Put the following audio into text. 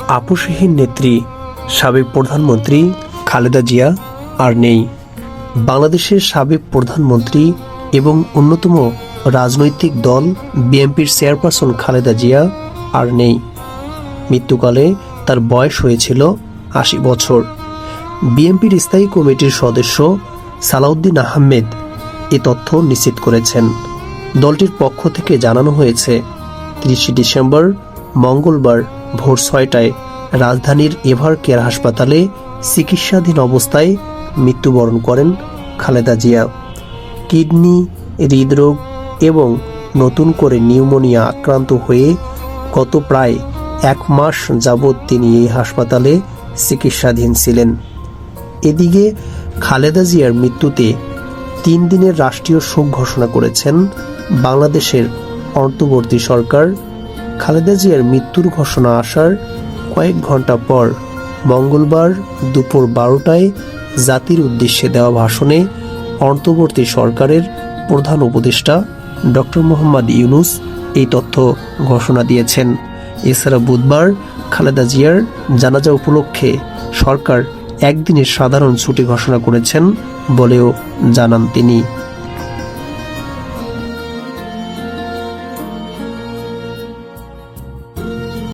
আপোষহীন নেত্রী সাবেক প্রধানমন্ত্রী খালেদা জিয়া আর নেই। বাংলাদেশের সাবেক প্রধানমন্ত্রী এবং অন্যতম রাজনৈতিক দল বিএনপির চেয়ারপারসন খালেদা জিয়া আর নেই। মৃত্যুকালে তার বয়স হয়েছিল ৮০ বছর। বিএনপির স্থায়ী কমিটির সদস্য সালাউদ্দিন আহমেদ এ তথ্য নিশ্চিত করেছেন। দলটির পক্ষ থেকে জানানো হয়েছে, ৩০ ডিসেম্বর মঙ্গলবার ভোর ৬টায় রাজধানীর এভার কেয়ার হাসপাতালে চিকিৎসাধীন অবস্থায় মৃত্যুবরণ করেন খালেদা জিয়া। কিডনি, হৃদরোগ এবং নতুন করে নিউমোনিয়া আক্রান্ত হয়ে গত প্রায় ১ মাস যাবৎ তিনি এই হাসপাতালে চিকিৎসাধীন ছিলেন। এদিকে খালেদা জিয়ার মৃত্যুতে ৩ দিনের রাষ্ট্রীয় শোক ঘোষণা করেছেন বাংলাদেশের অন্তর্বর্তী সরকার। খালেদা জিয়ার মৃত্যুর ঘোষণা আসার কয়েক ঘন্টা পর মঙ্গলবার দুপুর ১২টায় জাতির উদ্দেশ্যে দেওয়া ভাষণে অন্তর্বর্তী সরকারের প্রধান উপদেষ্টা ডক্টর মোহাম্মদ ইউনূস এই তথ্য ঘোষণা দিয়েছেন। এছাড়া বুধবার খালেদা জিয়ার জানাজা উপলক্ষে সরকার একদিনের সাধারণ ছুটি ঘোষণা করেছেন বলেও জানান তিনি।